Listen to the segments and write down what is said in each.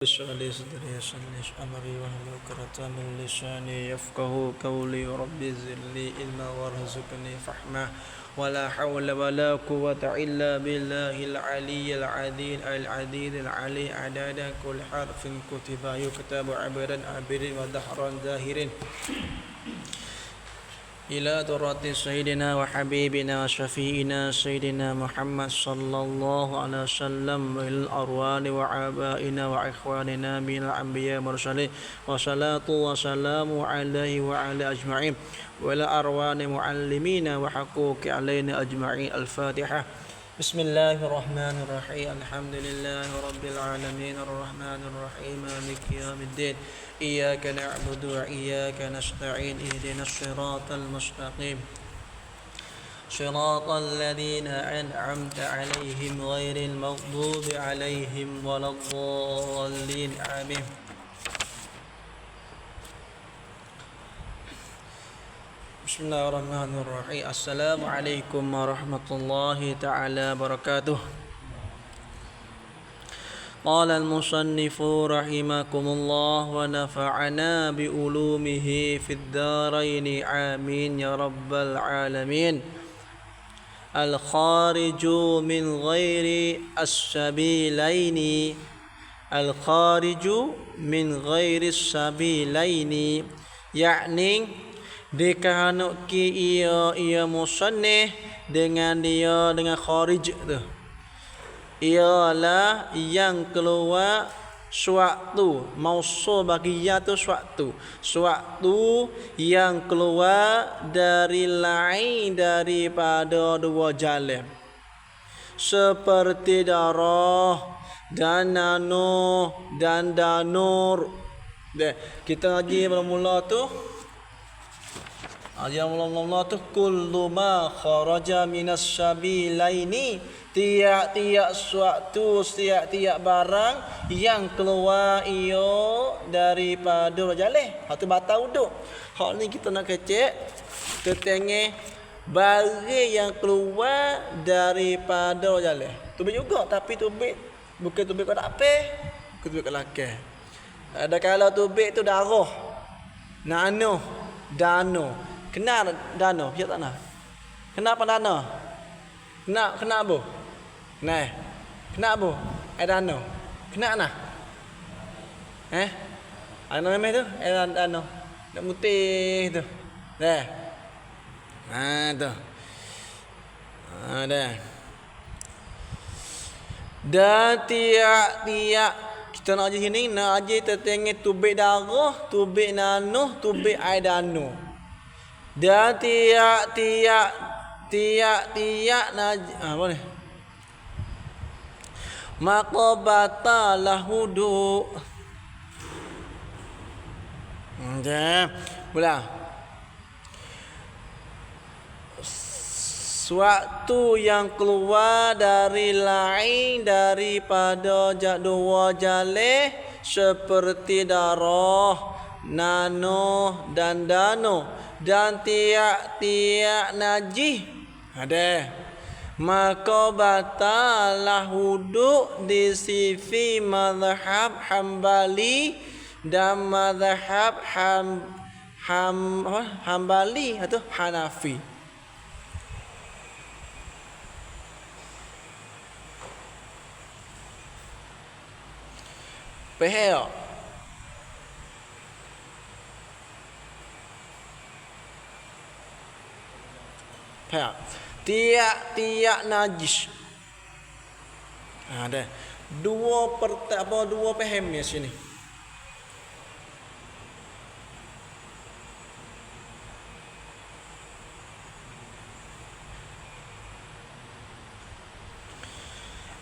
اشرح لي صدري ويسر لي أمري واحلل عقدة من لساني يفقهوا قولي رب زد لي علما وارزقني فهما ولا حول ولا قوة إلا بالله العلي العظيم العديد العلي عدد كل حرف كتب يكتب عبرا عبر ودهرا ظاهر إلى درات سيدنا وحبيبنا وشفيعنا سيدنا محمد صلى الله عليه وسلم والأرواح وآبائنا وإخواننا من الأنبياء والمرسلين والصلاة والسلام عليه وعلى أجمعين وعلى أرواح معلمين وحقوق علينا أجمعين. الفاتحة. بسم الله الرحمن الرحيم. الحمد لله رب العالمين الرحمن الرحيم مالك يوم الدين إياك نعبد وإياك نستعين اهدنا الصراط المستقيم صراط الذين أنعمت عليهم غير المغضوب عليهم ولا الضالين آمين. Bismillahirrahmanirrahim. Assalamualaikum warahmatullahi ta'ala wabarakatuh. Qala al-musannifu rahimakumullah wa nafa'ana bi ulumihi fid dharain amin ya rabbal alamin. Al-khariju min ghairi as-sabilaini min ghairi as-sabilaini yakni dikahanuki ia musannif dengan kharij tu ialah yang keluar suatu mausul bagi ya tu suatu yang keluar dari lain daripada dua jalan seperti darah dan nano dan danur. Kita ngaji mula-mula tu mula-mula tu kullu ma kharaja minas sabilaini, tiap-tiap suatu tiap-tiap barang yang keluar iyo daripada jalan. Hak tu batal wuduk. Hak ni kita nak kecek kita tengok barang yang keluar daripada jalan. Tubik juga tapi tubik bukan tubik kat apa? Bukan tubik kat lakai. Ada kalau tubik tu darah. Nano, dano. Kena dano, ya tak nak? Kenapa dano? Kena apa? Kena apa? Dano. Kena nah. Ano namanya tu? Dano. Nak putih tu. Dah. Tu. Dah. Dah tiap kita nak ajar sini, nak ajar tertengah tubik darah, tubik nano, tubik air dano. Dan tiap apa ni? Maka batalah wudu. Mula. Suatu yang keluar dari lain daripada dua jalan seperti darah, nano dan dano. Dan tiap najis ada maka batalah wudu di sisi mazhab Hambali dan mazhab Hambali atau Hanafi. Faham? Tiap najis. Ada dua paham ni sini.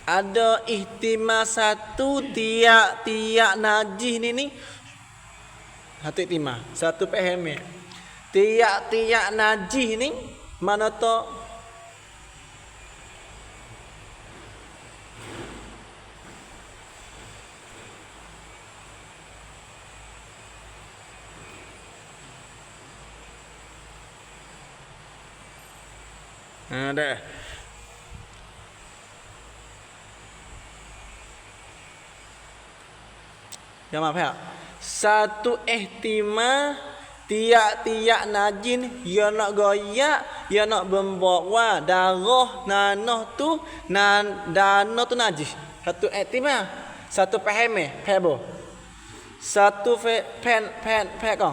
Ada ihtimal satu tiap najis ni. Satu ihtimal, satu paham ni. Tiap najis ni mana tu ada Ya maaf ya. Satu ihtimal tiap-tiap najin ya nak goyak, ya nak membawa darah nanah tu danah tu najis. Satu ihtimal, satu faham faham. Satu pen kau.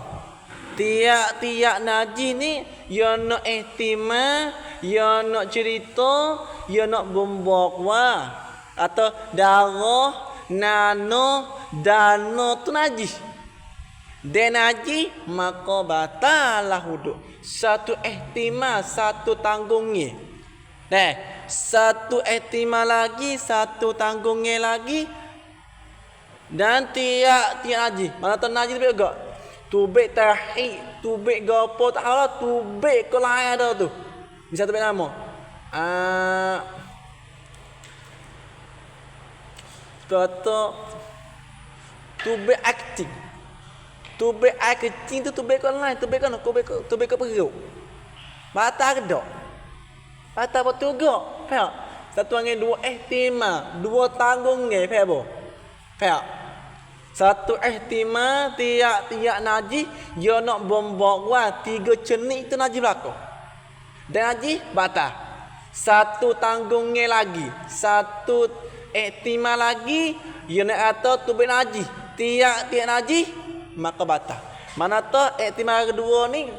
Tiap-tiap najis ni ya nak ihtimal, ya nak cerita, ya nak membawa atau darah nanah danah tu najis. Dan najis maka batalah wuduk. Satu ihtimal, satu tanggungnya. Satu ihtimal lagi, satu tanggungnya lagi. Dan tiap najis. Mana tu najis lebih agak? Tubik tahik, tubik gapo tak halal, tubik ke lain ada tu. Bisa tubik nama. Kata tubik aktif. Tubik air kecil tu tubik ke lain, tubik kan tubik ke perut. Batal ke tak? Batal betul gak? Faham? Satu angin dua ihtimal, dua tanggungnya, faham? Faham? Satu ihtimal tiap-tiap najis dia nak membawa tiga jenis tu najis belaka. Dan najis batal. Satu tanggungnya lagi, satu ihtimal lagi dia nak kata tubik najis. Tiap-tiap najis maka batal. Mana tahu ihtimal kedua ni,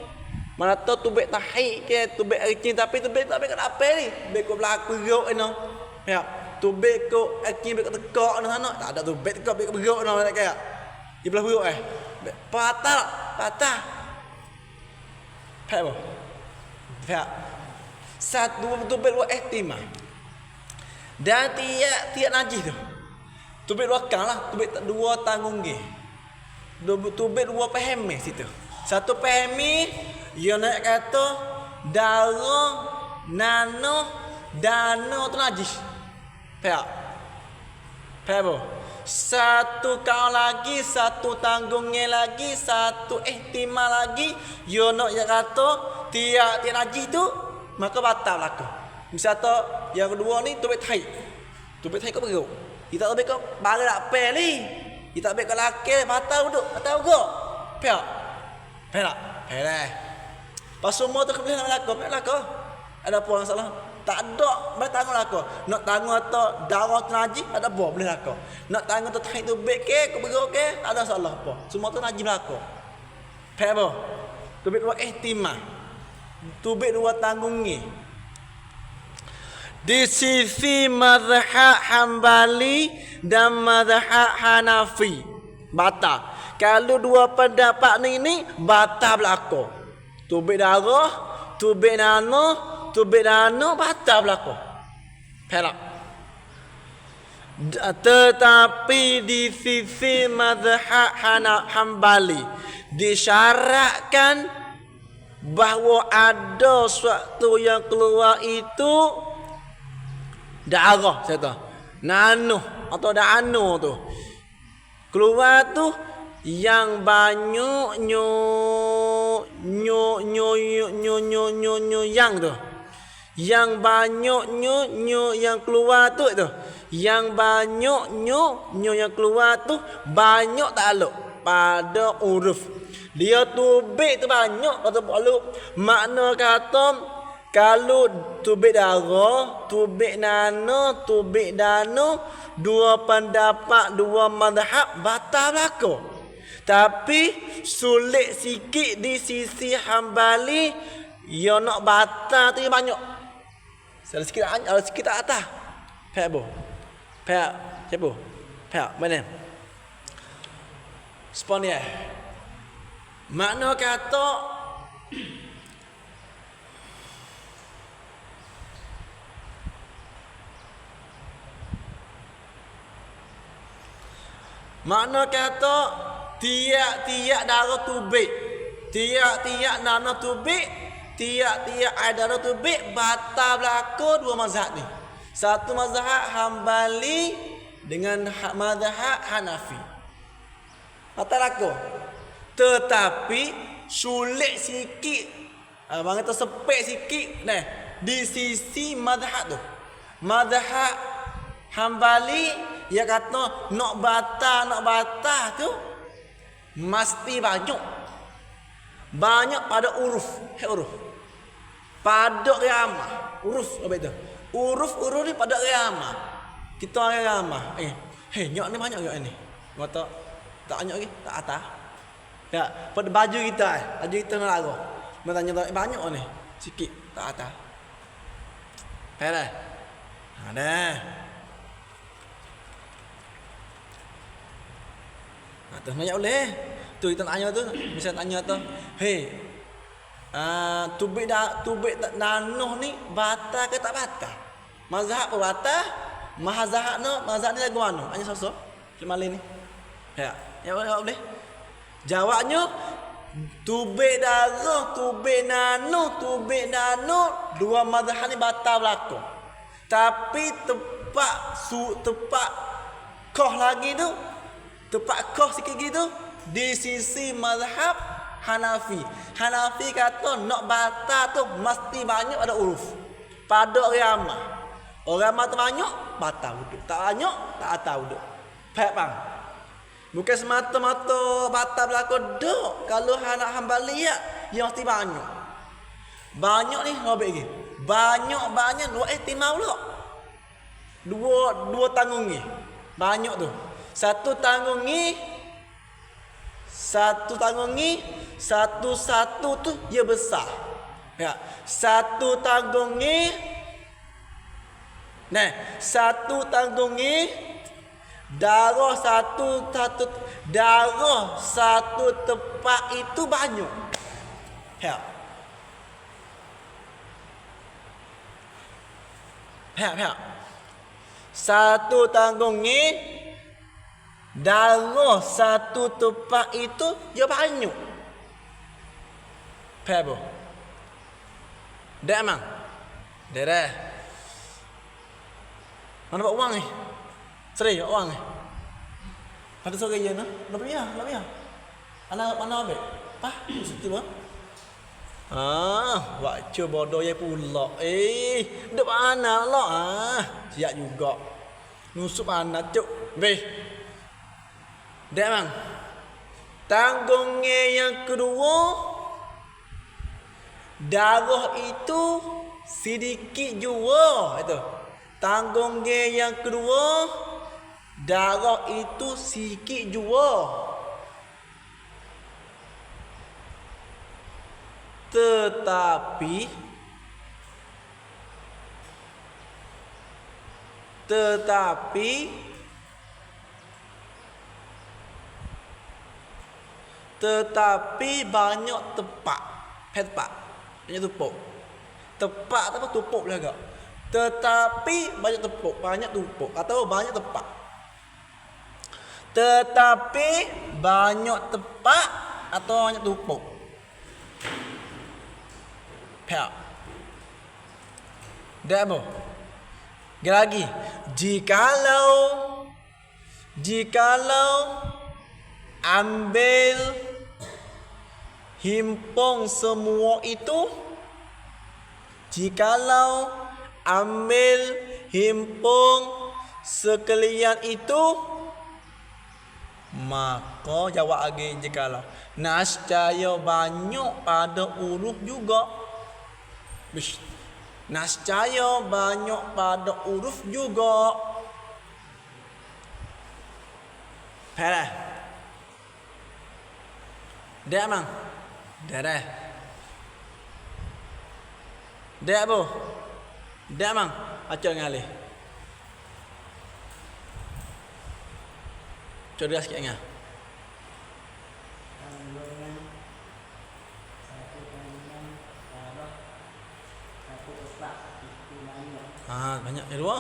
mana tahu tubik tahik ke tubik kecil tapi tubik tak ambil apa ni? Tubik ko belakang perut ni. Ya, tubik ko kecil tubik tekak ni sana. Tak ada tubik tekak tubik perut ni nak kaya. Di belah perut batal, batal. Faham? Faham? Satu tubik dua ihtimal. Dan tiap najis tu. Tubik dua lah, tubik dua tanggung ke. Tubik dua faham situ. Satu fahami dia nak kata darah nanah danah tu najis. Faham? Faham? Satu kau lagi, satu tanggungnya lagi, satu ihtimal lagi dia nak kata tiap najis tu maka batal laku. Misal yang kedua ni tubik tahik. Tubik tahik kau perut. Kita tubik kau barang apa ni? Kita ambil ke laki, batal duduk, batal juga. Faham? Faham tak? Faham lah. Pas semua tu kebenaran laku, faham laku. Ada apa yang salah? Tak ada, boleh tanggung laku. Nak tanggung atau darah tu najis, ada apa? Boleh laku. Nak tanggung atau tahik tu baik ke, keberuk ke, tak ada salah apa. Semua tu najis laku. Faham apa? Tubik dua ihtimal. Tubik dua tanggungnya. Di sisi mazhab Hambali dan mazhab Hanafi batal. Kalau dua pendapat ni batal berlaku. Tubik darah, tubik nanah batal berlaku. Faham? Tetapi di sisi mazhab Hambali disyaratkan bahawa ada suatu yang keluar itu darah saya tahu. Nanuh atau danu tu. Keluar tu yang banyak nyo yang tu. Yang banyak nyo yang keluar tu. Yang banyak nyo yang keluar tu banyak takluk pada huruf. Dia tubik tu banyak kata perlu. Makna kata kalau tubik darah, tubik nanah, tubik danu, dua pendapat, dua mazhab batal berlaku. Tapi sulit sikit di sisi Hambali, dia nak batal tu banyak. Ada sikit tak atas. Faham apa? Faham? Siapa? Faham? Mana? Spon dia. Makna kata makna kata tiap-tiap darah tubik, tiap-tiap nanah tubik, tiap-tiap air darah tubik batal berlaku dua mazhab ni. Satu mazhab Hambali dengan mazhab Hanafi. Batal berlaku. Tetapi sulit sikit. Abang kata sepek sikit di sisi mazhab tu. Mazhab Hambali Ia kata nak bata tu mesti banyak. Banyak pada huruf. Huruf. Pada ramah. Huruf apa itu? Huruf ni pada ramah. Kita orang ramah. Nyok ni banyak nyok ni. Kata tak banyak lagi, tak atas. Ya, pada baju kita baju kita nak lagu. Bertanya banyak ni. Sikit tak atas. Dah. Ada. Tu banyak boleh. Tu kita tanya tu, misal tanya tu, tubik nanuh ni batal ke tak batal? Mazhab apa batal? Mazhab ni lagu mana? Hanya sosok Malin ni. Ya boleh. Jawabnya tubik darah, tubik nanuh, dua mazhab ni batal berlaku. Tapi tepat koh lagi tu, tepat koh sikit gitu di sisi mazhab Hanafi. Hanafi kata nak batal tu mesti banyak ada huruf. Pada orang ramah. Orang ramah tu banyak, batal wuduk. Tak banyak, tak batal wuduk. Faham bang? Bukan semata-mata batal berlaku dok. Kalau anak Hanbaliyah yang mesti banyak. Banyak ni robek lagi. Banyak dua ihtimal pula. Dua tanggung ni. Banyak tu. Satu tanggung ni, satu tu dia besar. Ya, satu tanggung ni. Satu tanggung ni darah satu tepat itu banyak. Ya. Satu tanggung ni darah satu tepat itu dia banyak. Faham? Dah mang. Dah. Mana bawa uang ni? Seri uang ni. Ada sore je no? Lebih. Mana abek? Situ bah. Baca bodoh ye pula. Duk mana lah. Siap juga. Nusuk anak cuk. Beh. Dah mang. Tanggungnya yang kedua, darah itu sedikit jua itu. Tanggungnya yang kedua, darah itu sikit jua. Tetapi banyak tepat. Banyak tupuk. Tepat apa tupuk lah agak. Tetapi banyak tupuk atau banyak tepat. Tetapi banyak tepat atau banyak tupuk. Pihak. Dah apa? Lagi. Jikalau ambil himpung semua itu, jikalau ambil himpung sekalian itu, maka jawab lagi jikalau nascaya banyak pada huruf juga. Nascaya banyak pada huruf juga. Dah. Dah mang. Dah. Dah apa? Dah mang. Acak ngalih. Coba sikit ngah. Banyak yang dua.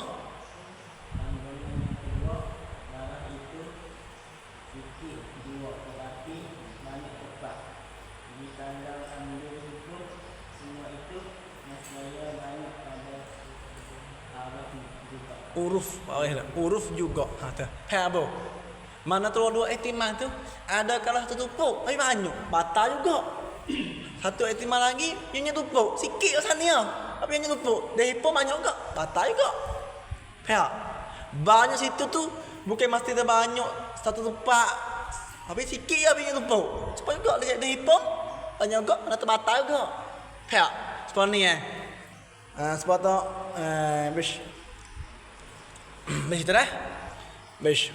Huruf juga. Apa? Mana tu dua ihtimal tu? Ada kalah tertupuk, tapi banyak. Batal juga. Satu ihtimal lagi, yang tupuk. Sikit ke sana. Tapi yang tupuk. Dia hipung banyak juga. Batal juga. Banyak situ tu bukan mesti terbanyak satu tempat. Habis sikit ya punya tempat. Supaya juga dia jadi hipom. Banyak juga nak terbatal juga. Faham? Sebab ni sebab tu bish. Bish tu dah. Bish.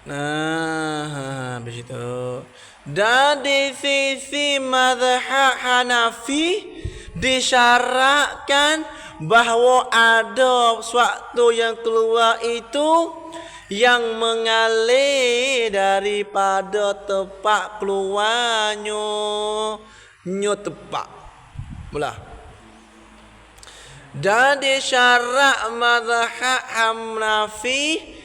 Nah, begitu. Dan di sisi mazhab Hanafi disyaratkan bahawa ada suatu yang keluar itu yang mengalir daripada tempat keluarnya tepat. Mula. Dan disyarat mazhab Hanafi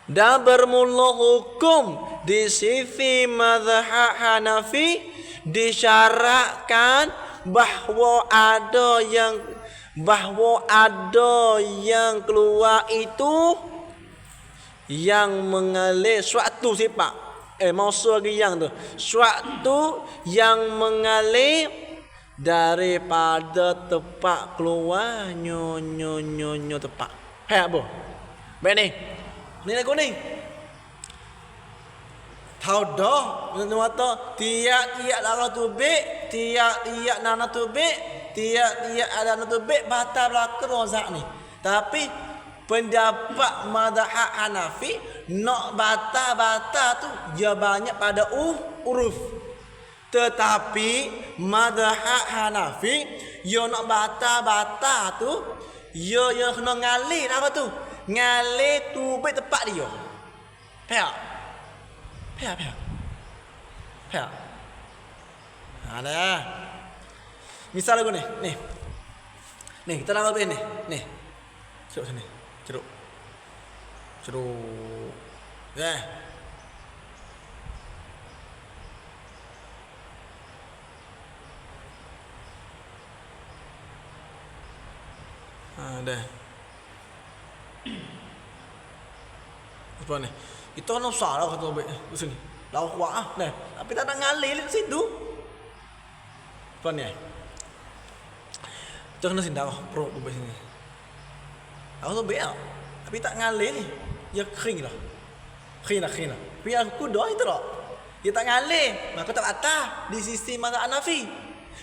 dan bermula hukum di sisi mazhab Hanafi disyaratkan bahawa ada yang keluar itu yang mengalir suatu sifat maksud lagi yang tu suatu yang mengalir daripada tempat keluar nyo tempat. Hai apa? Baik ni. Ni lagu ni. Tahu dah, mata tiap-tiap lara tubik, tiap-tiap nana tubik, tiap-tiap ada nana tubik batal belaka rozak ni. Tapi pendapat mazhab Hanafi nak batal tu dia banyak pada uruf. Tetapi mazhab Hanafi dia nak batal tu dia kena ngalir apa tu? Ngalir tubik tempat dia. Faham? Ada. Misal lagu ni. Ni kita nak ambil ni. Ni. Ceruk sini. Ceruk. Ya. Ada. Apa ni? Kita nak salah kata baik di sini. Lau kuat nah. Tapi tak nak ngalir di situ. Apa ni? Kita kena sindah pro di sini. Aku tu baik. Tapi tak ngalir ni. Dia kering lah. Kering. Tapi aku dah itu lah. Dia tak ngalir. Maka tak batal di sisi mazhab Hanafi.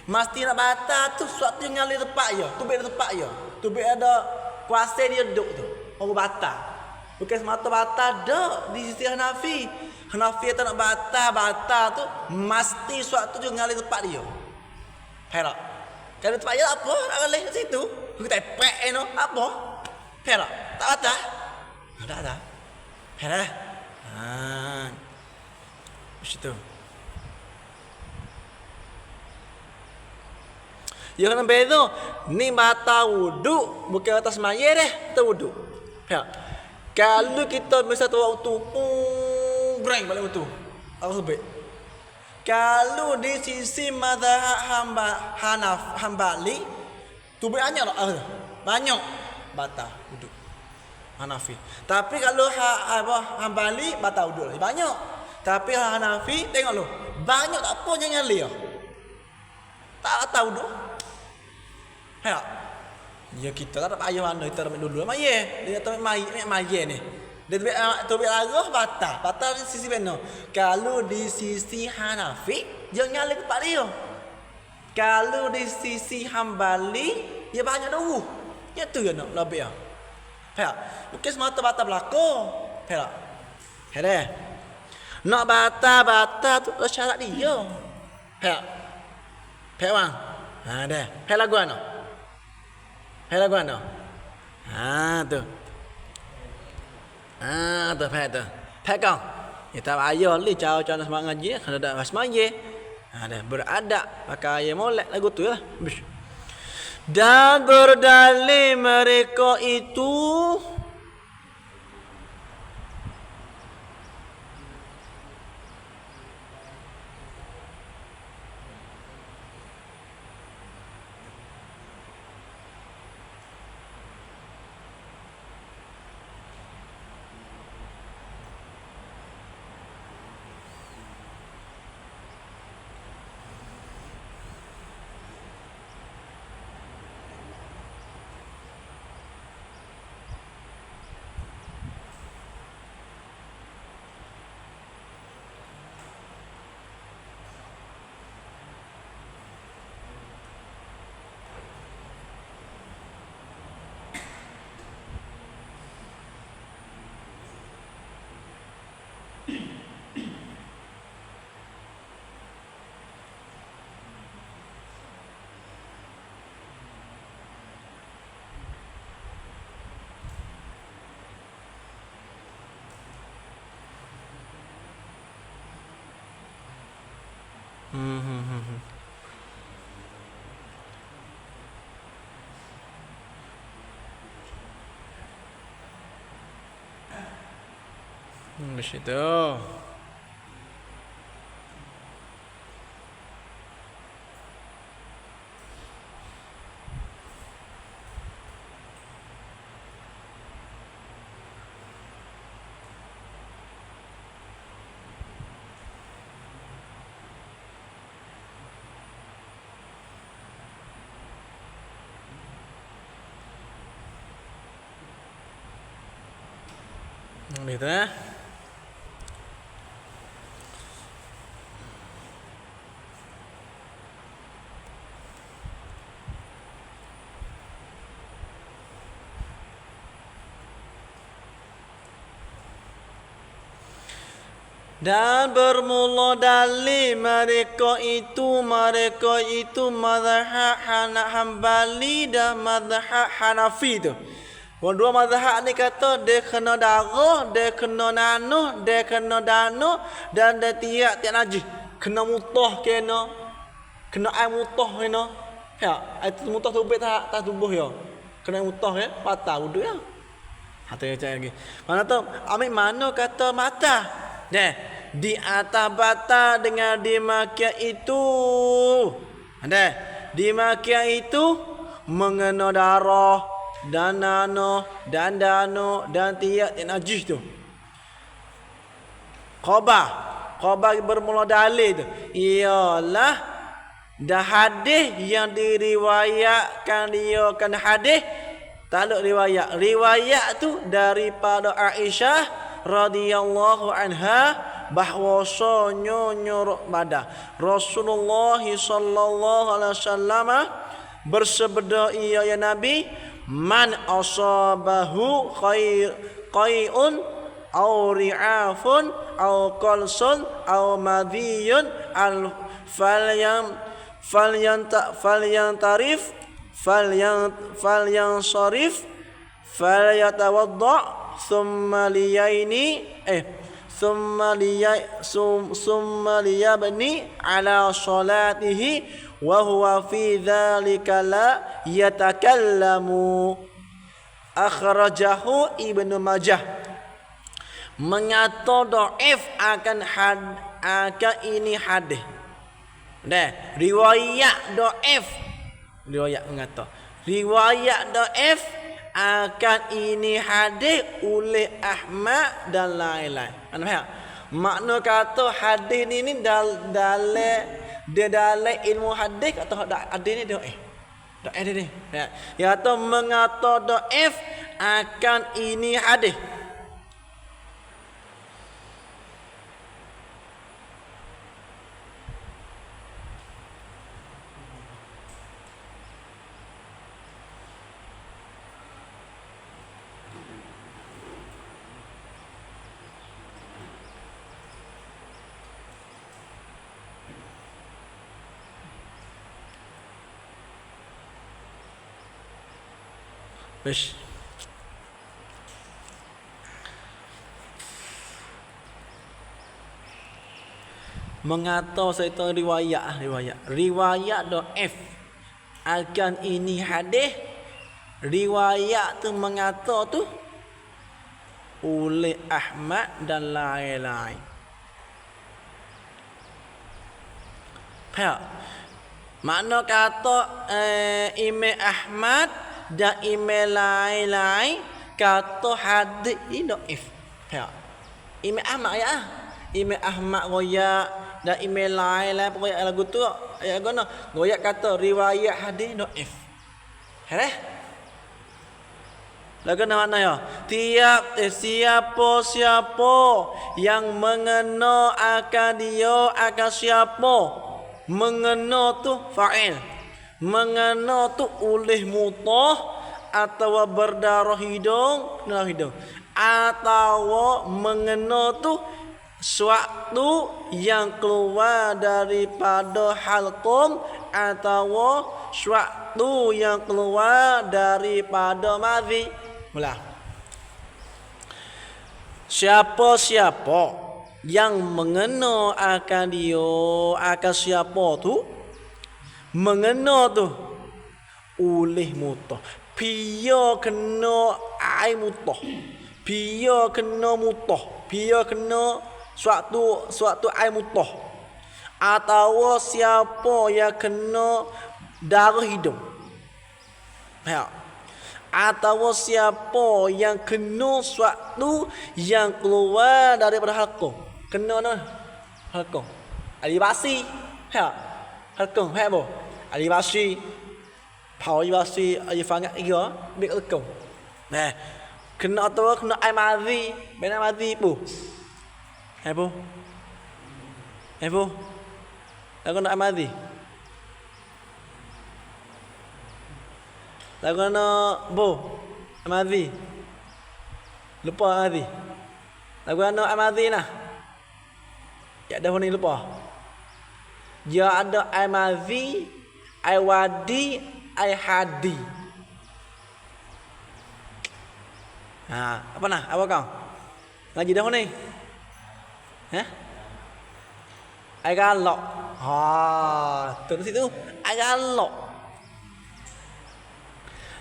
Mesti nak batal tu suatu yang ngalir tepat je. Tu baik tepat je. Tu baik ada kuasa dia duduk tu. Orang batal. Bukan semata batal dah di sisi Hanafi. Hanafi tak nak batal tu mesti suatu yang ngalir tempat dia. Faham? Kalau tempat dia apa? Nak ngalir kat situ. Kita tepek no apa? Faham? Tak batal. Tak. Faham? Situ. Ya kena beza. Ni batal wuduk bukan atas semaya dah. Kita wuduk. Faham? Kalau kita masa tu waktu breng balik waktu. Aku sebut. Kalau di sisi mazhab Hambali tu banyak lah. Banyak batal wuduk Hanafi. Tapi kalau Hambali batal wuduk banyak. Tapi Hanafi tengok lu. Banyak tak apa yang ngalir. Tak tahu wuduk. Ha. Ya kita tak payah mana kita ambil dulu maye. Dia tak maye ni. Dia tu larah batal di sisi mana? Kalau di sisi Hanafi dia ngalir tempat dia. Kalau di sisi Hambali dia banyak dulu. Ya tu ya nak lebih ah. Ha. Bukan semata batal berlaku. Ha. Ha. Nak batal tu syarat dia. Ha. Ha bang. Ha dah. Ha lagu ano? Hela gua no. Tu. Tu phe tu. Phe kau. Kita ayo li chao cho nak semangat ngaji kena dak semaya. Dah beradab pakai ayat molek lagu tu lah. Dan berdalil mereka itu Di situ. Gitu ya. Dan bermula dari mereka itu mazhab Hambali dan mazhab Hanafi tu. Dua mazhab ni kata dia kena darah, dia kena nanuh, dia kena danu dan dia tiap najis. Kena mutah kena air mutah kena. Ya, air mutah tubik tak tubuh ya. Kena mutah ya, patah wudu ya. Hati cakap lagi. Mana tu? Ambil mana kata mata? Di atas bata dengan di makia itu. Di makia itu mengena darah dan nano dan dano dan tiap najis tu. Khabar bermula dalil tu ialah dah hadis yang diriwayatkan dia kan hadis tak ada riwayat tu daripada Aisyah radhiyallahu anha bahwasanya nyorok badan Rasulullah sallallahu alaihi wasallam bersabda ya Nabi, man asabahu qai'un aw ri'afun aw qalsun aw madhiyun al falyantarif falyansarif falyatawadda summa liyabni ala salatihi wa huwa fi dhalika la yatakallamu. Akhrajahu Ibnu Majah. Mengata dhaif akan ini hadis. Riwayat dhaif. Riwayat mengata riwayat dhaif akan ini hadis oleh Ahmad dan lain-lain. Anda faham? Makna kata hadis ni dalam ilmu hadis atau hadis ni dhaif. Dhaif ni. Ya atau mengata dhaif akan ini hadis. Wish. Mengata saya riwayat dhaif akan ini hadis. Riwayat tu mengata tu oleh Ahmad dan lain-lain. Makna kata Imam Ahmad dan imam lain-lain kata hadis ini dhaif. Imam Ahmad ya. Imam Ahmad royak dan imam lain-lain royak lagu tu ayat guna royak kata riwayat hadis dhaif. Lagu mana ya? Siapa yang mengena akan dia akan siapa mengena tu fa'il. Mengena tu oleh mutah atau berdarah hidung atau mengena tu suatu yang keluar daripada halqum atau suatu yang keluar daripada madhi. Mula. Siapa yang mengena akan dia akan siapa tu mengena tu oleh mutah pia kena air mutah pia kena mutah pia kena suatu air mutah atau siapa yang kena darah hidung ya atau siapa yang kena suatu yang keluar daripada halqum kena no halqum ali basi ha halqum ha bo ali basi phao ali basi ali fangat iya bik halqum nah kena atau kena ai madhi bena madhi bu ha bu ha bu lagu nak madhi lagu nak bu madhi lupa madhi lagu nak madhi nah ya dah ni lupa dia ada ai madhi ai wadi ai hadi apa nah apa kau ngaji dah ni ai galak tu situ ai galak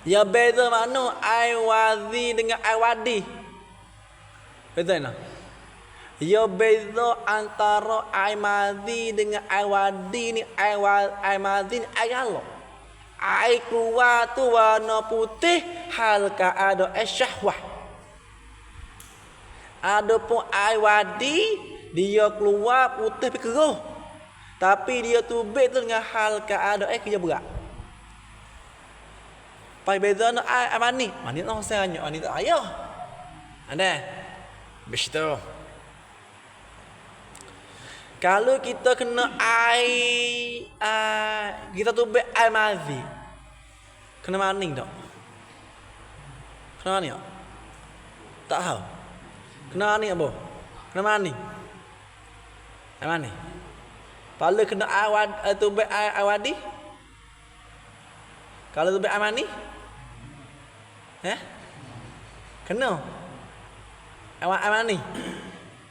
ya beza mana ai wadi dengan ai wadi beza nah ya beza antara ai madhi dengan ai wadi ni ai madhi ni ai galak ai keluar tu warna putih halka ada syahwah adapun ai wadi dia keluar putih keruh tapi dia tubik tu dengan halka ada kerja berat pai beza nak ai mani noh saya ani tak ayah ada begitu kalau kita kena air kita tubik air madhi kena maning tak kena maning tak tahu kena maning apa kena maning air maning kalau kena air tubik air wadi kalau tubik air maning kena air maning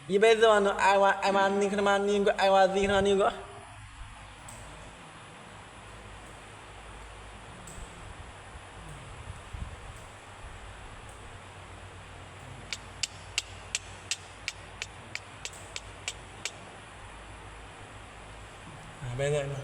ia beza mana air maning kena maning juga air wadi kena maning juga beza ni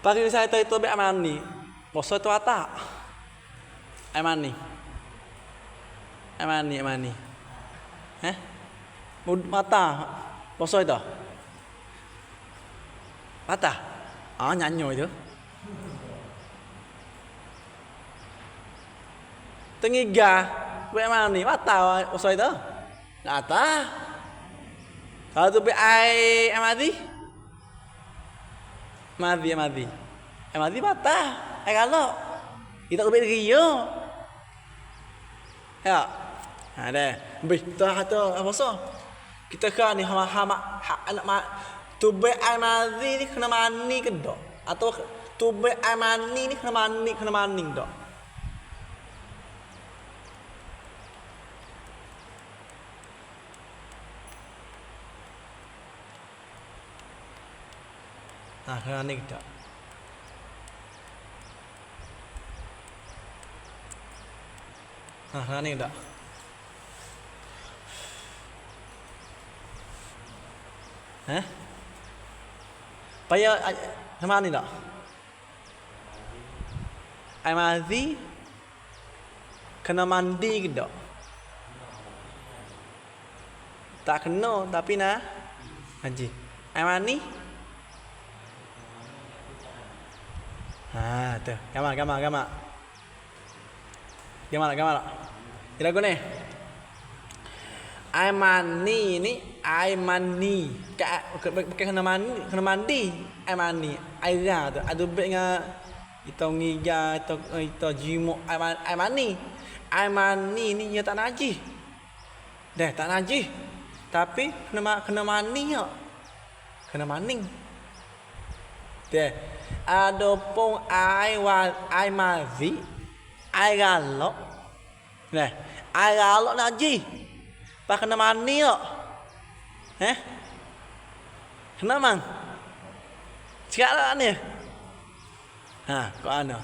pagi saya tahu itu air mani bosok itu apa air mani mata bosok itu mata nyanyo itu tengiga air mani mata bosok itu mata kalau tu air mati Madhi patah. Kalau kita lebih rio. Ya. Ada. Kita apa so? Kita kan ni hama anak tube ai madhi ni kena mani ke dok? Atau tube ai mani ni kena mani dok? Kena ni tak. Kena ni tak. Payah sama ni tak. Air madhi kena mandi ke tak? Tak kena tapi nak haji. Air mani tu. Gamak. Kira aku ni. Air mani ni air mani. Bukan kena mandi. Air mani. Air tu. Ada dengan itu ngiga, itu jimuk air mani. Air mani ni dia tak najis. Dah tak najis. Tapi kena mani ya. Kena maning. Teh. Adapun ai mazi, ai galak. Nah, ai galak najis. Pak kena mani kok. Kena mang. Sekarang ni. Kok ana?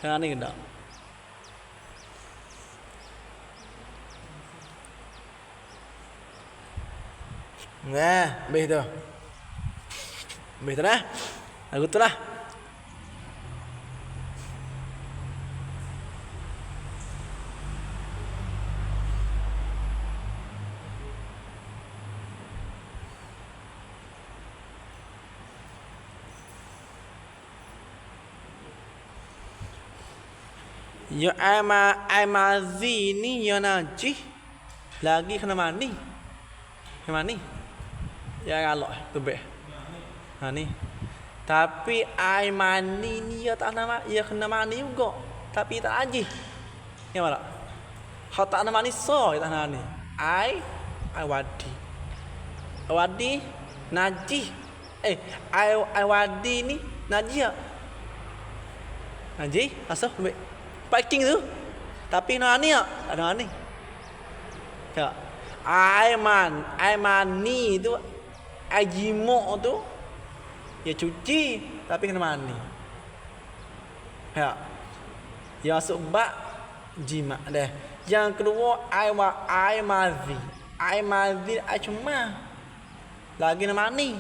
Kena ni enggak? Nah, habis tu. Habis tu dah. Lagu tu lah. Ya mazi ni ya najis. Lagi kena mani. Kena mani. Ya galak tu be. Ni. Tapi ai mani ni ya tak nama, ya kena mani juga. Tapi tak najis. Ya mana? Hak tak nama mani so tak nama ni. Ai wadi. Wadi najis. Ai wadi ni najis tak? Najis? Asal be. Packing tu. Tapi no ani tak? Tak ada ani. Ya. Ai mani tu, ai jimuk tu ya cuci tapi kena mani. Ya. Ya sebab jima deh. Yang kedua ai mazi. Ai mazi ai cuma lagi kena mani.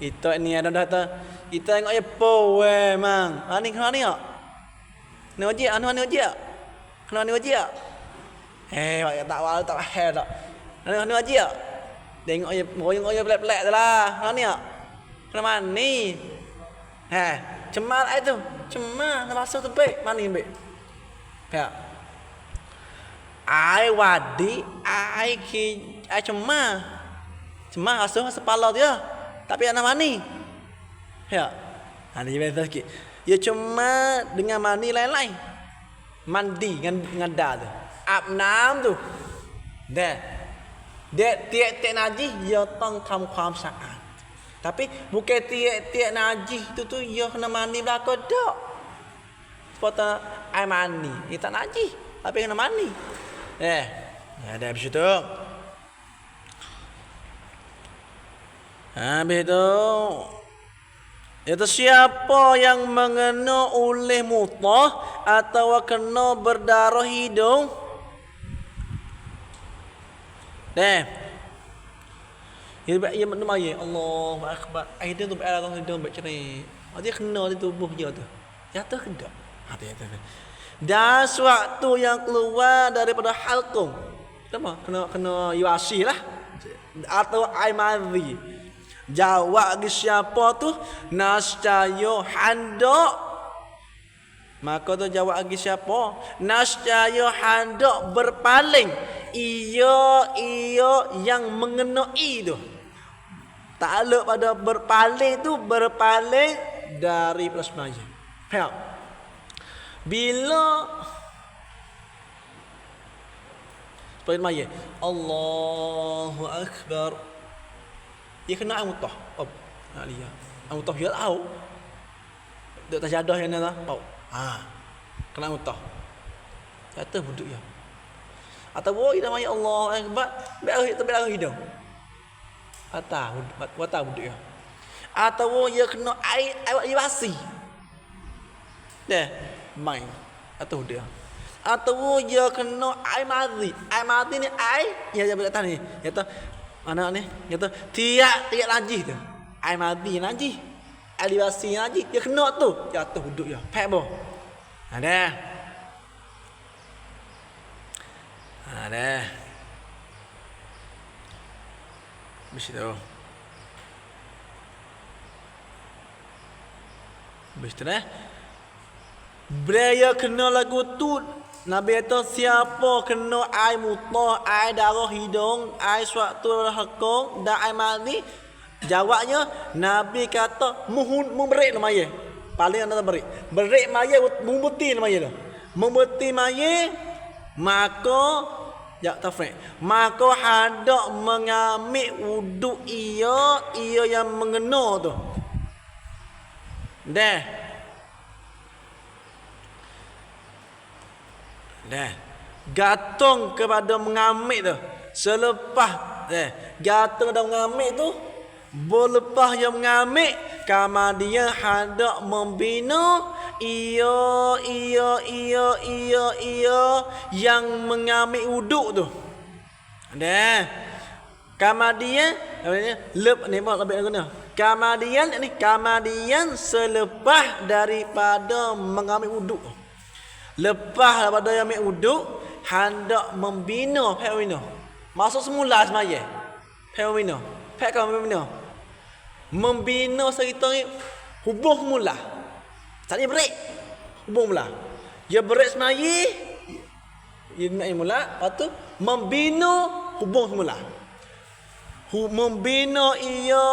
Itu ni ada dah. Kita tengok je po mang. Ani kena ni tak? Ni wajib, anu wajib. Kena ni wajib. Tak wal tak hair tak. Anu wajib. Tengok je moyang pelak-pelak jelah. Kena ni tak? Kena mani. Cemal ai tu. Cemal nak basuh tu baik. Mani baik. Ya. Ai wadi, ai cemal. Cemal basuh sepala dia. Tapi nak mani. Ya. Ni biasa sikit. Ya cuma dengan mani lain-lain. Mandi dengan dah tu. Aab tu. Dah. Tiap-tiap najis diaต้องทำความสะอาด. Tapi bukan tiap-tiap najis tu dia kena mani belaka dak. Seperti air mani, dia tak najis tapi kena mani. Ada habis tu. Habis tu. Itu siapa yang mengena oleh mutah atau kena berdarah hidung. Ia maknum ayat Allahu akbar. Aida tu berada dalam hidung bercerai. Dia kena di tubuh dia tu. Jatuh ke tak? Dan suatu yang keluar daripada halqum. Kena yuasi lah. Atau air madhi. Jawab ke siapa tu? Nascaya handak. Maka tu jawab ke siapa? Nascaya handak berpaling. Ia yang mengenai tu. Takluk pada berpaling tu, berpaling dari sembahyang. Faham? Bila seperti maya Allahu akbar. Dia kena amutah. Nak lihat. Amutah dia tahu. Duk tajadah yang nak tahu. Kena amutah. Jatuh buduk dia. Atau dia namanya Allah akbar, berarah hidung. Atau buduk dia. Atau dia kena air basi. Dah, main. Atau dia. Atau dia kena air madhi. Air madhi ni air yang dia boleh tahan ni. Kata mana ni? Kata tiap najis tu. Air madi najis. Air basi najis. Dia kena tu. Jatuh duduk dia. Pak boh. Ada. Habis tu. Habis tu dah. Beraya kena lagu tu. Nabi kata siapa kena air mutah, air darah hidung, air suatu hakung dan air mani. Jawabnya Nabi kata memberik maya. Paling anda berik. Berik maya membuti maya tu. Membuti maya maka Ya tafriq. Maka hendak mengambil wuduk ia yang mengena tu. Dah. Gantung kepada mengambil tu. Selepas gantung dah mengambil tu, berlepas yang mengambil, kemudian hendak membina ia yang mengambil wuduk tu. Kemudian lebih guna. Kemudian selepas daripada mengambil wuduk, lepas daripada ambil wuduk, hendak membina pek. Masuk semula semaya. Pek membina. Pek kau membina. Membina serita ni hubung semula. Tak boleh break. Hubung mula. Dia break semaya. Dia nak mula, lepas tu membina hubung semula. Membina ia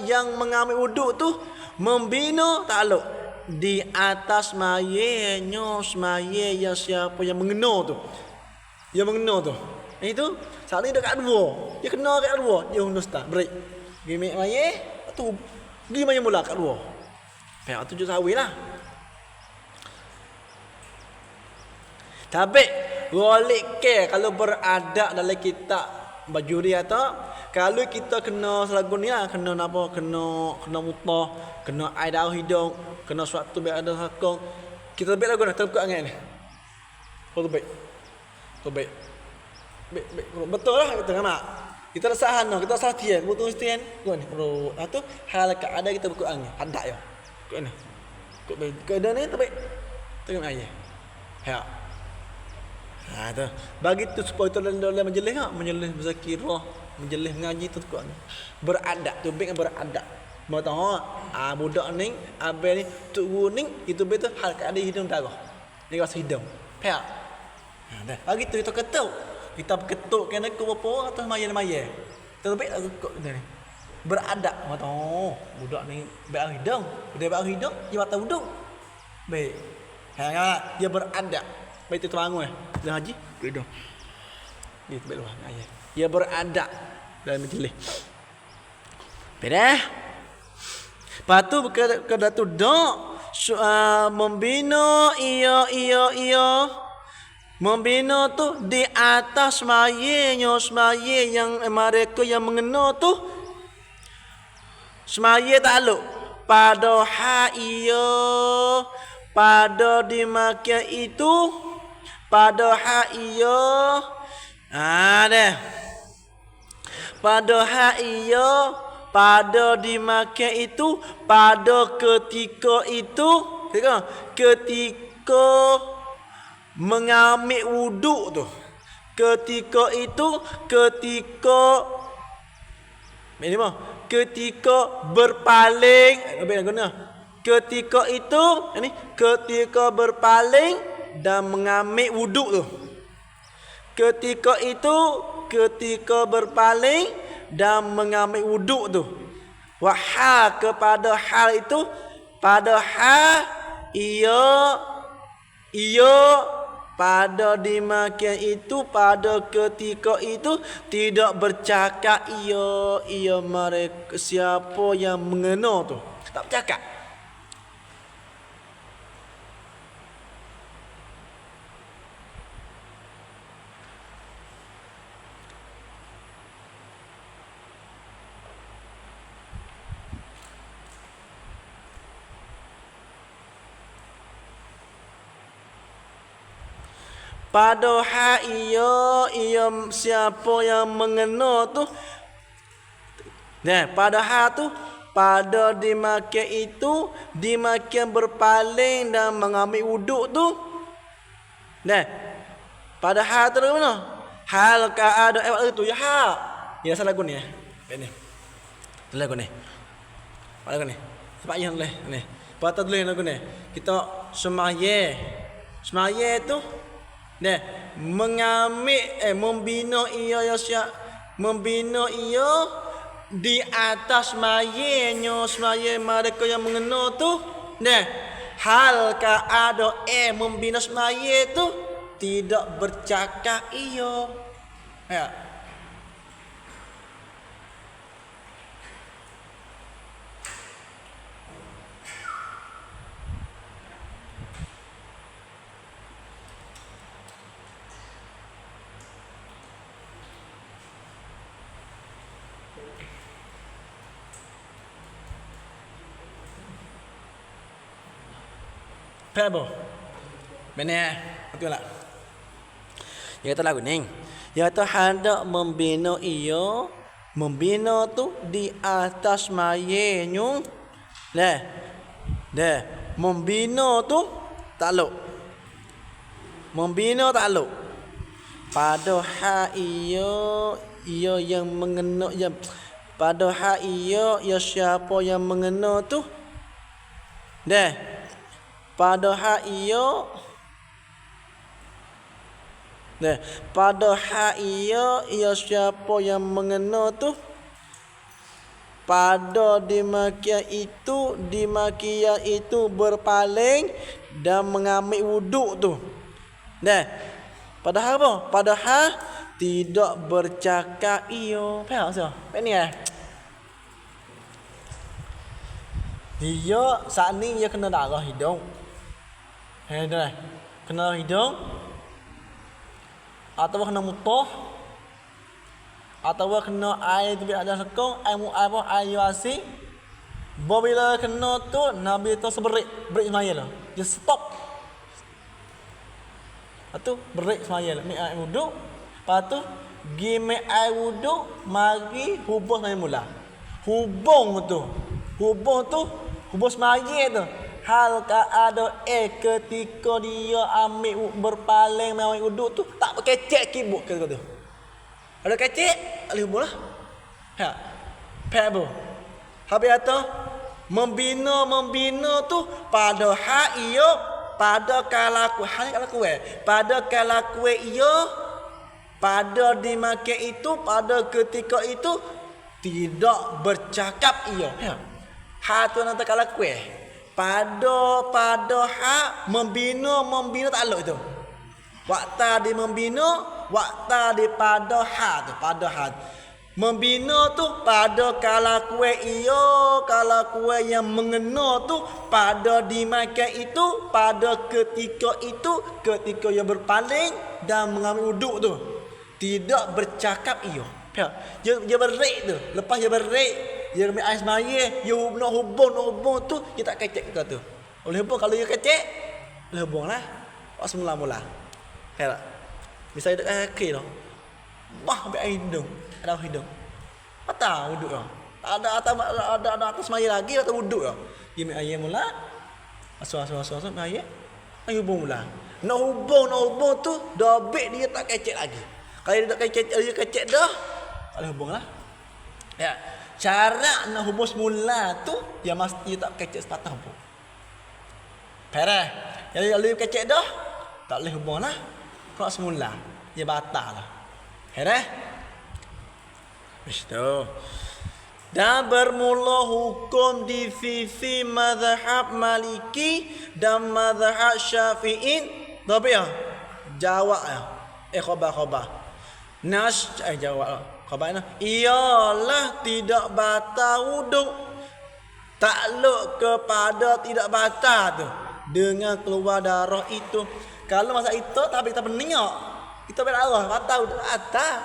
yang mengambil wuduk tu, membina takluk di atas mayanya semaya yang siapa yang mengena tu. Yang mengena tu. Itu sekali dekat dua. Dia kena dekat dua. Dia hunus tak break. Dia ambil maya, lepas tu pergi maya mula kat dua. Pihak tu je sawi lah. Tapi golik ke kalau beradab dalam kitab bajuri atau kalau kita kena selagu ni kena apa, kena mutah, kena air daun hidung, kena suatu biar ada hakong, kita lebih lagu nak terbuka angin ni. Baik. Betul lah kita ngamak. Kita rasahan no, kita satian, butuh istian. Gua ni perlu. Atau hal keadaan kita buka angin, ada ya. Kau ni. Kau baik. Keadaan ni terbaik. Tengok aja. Ya. Tu. Bagi tu supaya tu dalam majlis majlis berzakirah, majlis mengaji tu kuat. Beradab tu baik beradab. Mau tahu budak ni, abang ni tuk guru ni itu betul hal keadaan hidung darah. Dia rasa hidung. Ya. Dah. Bagi tu kita ketuk. Kita ketuk kena ku apa atas maya. Terbaik kok ni. Beradab. Mau tahu budak ni baik hidung. Dia baik hidung, dia mata wuduk. Baik. Dia beradab. Baik tu bangun dah haji dah. Dia baik luar ayat. Dia beradab dalam majlis. Bedah. Lepas tu kena tu dok membina ia membina tu di atas semaya yang mereka yang mengena tu semaya takluk pada ia pada dimakan itu pada ia pada ia pada dimakan itu pada ketika itu ketika mengambil wuduk tu ketika berpaling ketika itu ketika berpaling dan mengambil wuduk tu ketika berpaling dan mengambil wuduk tu wahal kepada hal itu pada hal ia pada dimakan itu pada ketika itu tidak bercakap ia mereka siapa yang mengena tu tak bercakap. Pada hak ia siapa yang mengena tu pada hak tu pada dimakan itu dimakan berpaling dan mengambil wuduk tu pada hal tu mana hal keadaan itu ya hak ya salah guna ni salah guna sebab yang ni pada tu lagu ni kita semaya tu mengambil membina ia di atas semaya mereka yang mengena tu hal keadaan membina semaya tu tidak bercakap iyo. Ya. Pebo. Benar. Betul tak? Ya kata lagu ni. Ya kata hendak membina iyo, membina tu di atas mayenya. Dah. Membina tu takluk. Membina takluk. Pada hak iyo yang mengena yang pada hak iyo siapa yang mengena tu. Dah. Pada hak iyo pada hak iyo siapa yang mengena tu pada dimakia itu berpaling dan mengambil wuduk tu. Padahal apa? Padahal tidak bercakap iyo. Faham tak? Apa ni dia saat ni dia kena darah hidung. Kena hidung atau kena mutah atau kena air tu ada sekong air asin. Bila kena tu Nabi tu break semaya lah. Dia stop. Lepas tu break semaya lah. Ambil air wuduk. Lepas tu pergi air wuduk, mari hubung semaya mula. Hubung semaya tu. Hal ada ketika dia ambil berpaling ambil wuduk tu tak berkecek kibuk kata tu. Ada kecek, alih hubung lah. Ya. Pebo. Habis kata membina tu pada hak iyo pada kalaku pada kalaku iyo pada dimakai itu pada ketika itu tidak bercakap iyo. Ya. Hak tu nanti kalaku pada hak membina takluk itu. Waktu dia membina, waktu dia pada hak tu, pada hak. Membina tu pada kalau kue yang mengena tu pada dimakan itu pada ketika yang berpaling dan mengambil wuduk tu tidak bercakap iyo. Dia berik tu, lepas dia berik dia ambil air semaya, dia nak hubung tu, dia tak kecek kita tu. Oleh hubung, kalau dia kecek, oleh hubung lah. Waktu mula-mula. Kaya tak? Misalnya dekat kaki tu. Ambil air hidung. Ada hidung. Mata wuduk tu. Ada atas semaya lagi, atau wuduk tu. Dia ambil air mula. Asal, ambil air. Air hubung mula. Nak hubung tu, dobek dia tak kecek lagi. Kalau dia kecek dah, oleh hubung lah. Ya. Cara nak hubung semula tu dia mesti tak kecek sepatah hubung. Perah. Kalau dia kecek dah tak boleh hubung lah. Kalau semula dia batal lah. Perah. Begitu. Dan bermula hukum di sisi mazhab Maliki dan mazhab Syafi'i. Tapi jawab khabar. Jawab lah. Khabarnya ialah tidak batal wuduk. Takluk kepada tidak batal tu dengan keluar darah itu. Kalau masa itu tapi kita peninyak, kita berdarah batal wuduk atas.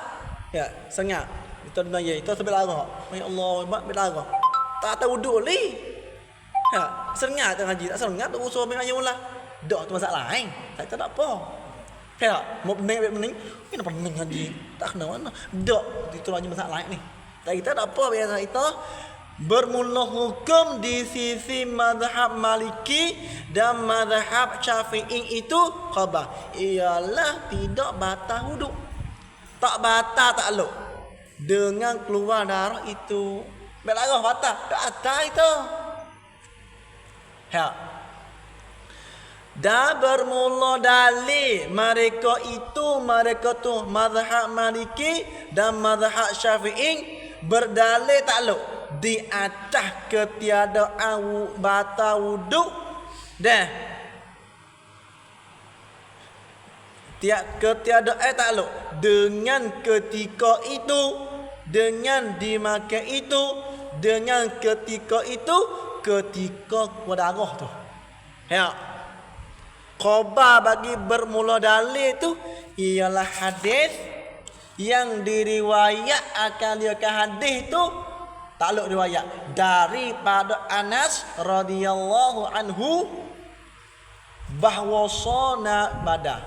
Ya, sengat. Kita dunia itu berdarah. Ya Allah, berdarah. Tak tahu wuduk li. Ya, sengat tak ngaji, tak sengat tu usul mengaji mula. Dak tu masalah lain. Tak apa. Ya, mau pening. Ini pening haji. Tak kena mana. Dak, itu lagi masalah lain ni. Tak kita tak apa biasa itu. Bermula hukum di sisi mazhab Maliki dan mazhab Syafi'i itu khabar. Ialah tidak batal wuduk. Tak batal takluk. Dengan keluar darah itu. Berdarah batal. Batal itu. Ya. Dan bermula dalil mereka tu mazhab Maliki dan mazhab Syafi'i berdalil takluk di atas ketiadaan batal wuduk dan Ketiada takluk dengan ketika itu, dengan dimakan itu, dengan ketika itu, ketika darah tu. Ya. Khabar bagi bermula dalil tu ialah hadis yang diriwayat akan dia hadis tu takluk riwayat daripada Anas radhiyallahu anhu bahwasana pada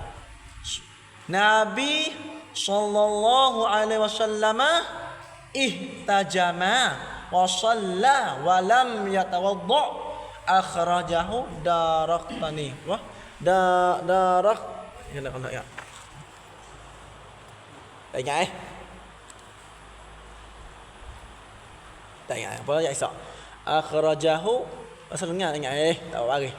Nabi sallallahu alaihi wasallam ihtajama wa shalla wa lam yatawadda akhrajahu Daraqtani wah darak ya kalau ya tak ingat tak ingat apa ya Isa akhrajahu asalnya ingat tak lari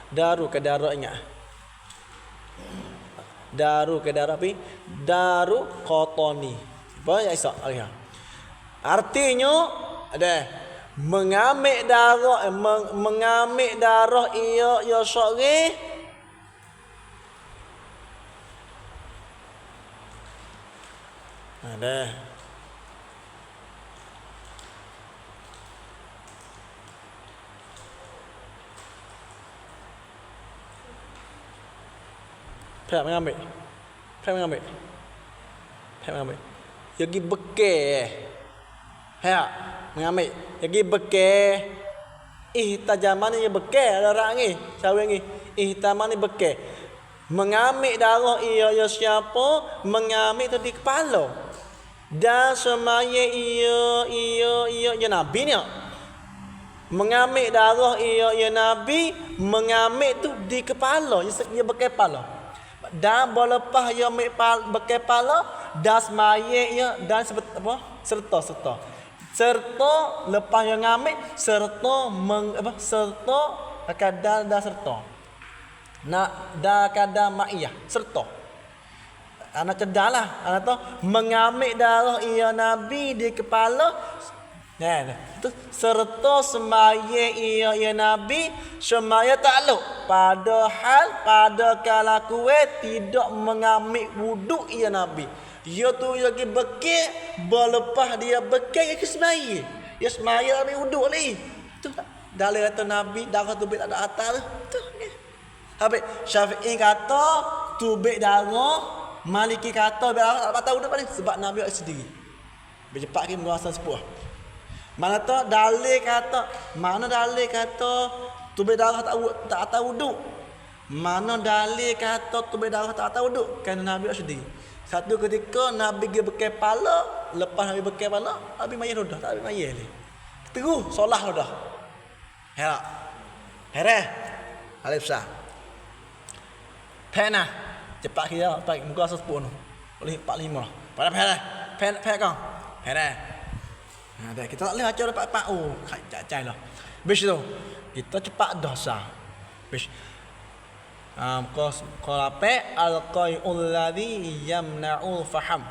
daru ke daru ingat daru ke daru api daru qotoni apa ya Isa artinya ada mengambil darah ia sore ada Pek mengambil Yagi bekeh ya mengambil Yagi bekeh ihtajaman ni bekeh darah ni cawe ni ihtaman ni bekeh mengambil darah ia siapa mengambil tu di kepala dan semaya ia nabi ni mengambil darah ia nabi mengambil tu di kepala ia bekeh kepala dan berlepas ia bekeh kepala dan semaya ia dan serta lepas yang ngambil serta serta kadang dan serta nak da kadang ma'iyah serta anak cedahlah anak tu mengambil darah ia nabi di kepala itu serta semaya ia nabi semaya takluk padahal pada kala kuat tidak mengambil wuduk ia nabi ia tu lagi bekik berlepas dia bekik ia semaya ia semaya ambil wuduk lagi tu dalil kata nabi darah tubik tak ada atas tu habis Syafi'i kata tubik darah Maliki kata darah tak tahu dah paling sebab nabi buat sendiri bercepat ke menguasai sepuh mana dalil kata tubik darah tak tahu wuduk mana dalil kata tubik darah tak tahu wuduk kerana nabi buat sendiri satu ketika nabi pergi bekal kepala lepas nabi bekal kepala nabi mayat dah tak nabi mayat ni terus solah dah ya hereh alif sah pena cepat kita baik muka 10 boleh 45 pada pena kau hereh nah kita tak boleh baca dapat 4 oh cacai lah bis tu kita cepat dah sah bis qalape al-qai'ul ladzi yamna'ul faham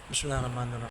bismillahirrahmanirrahim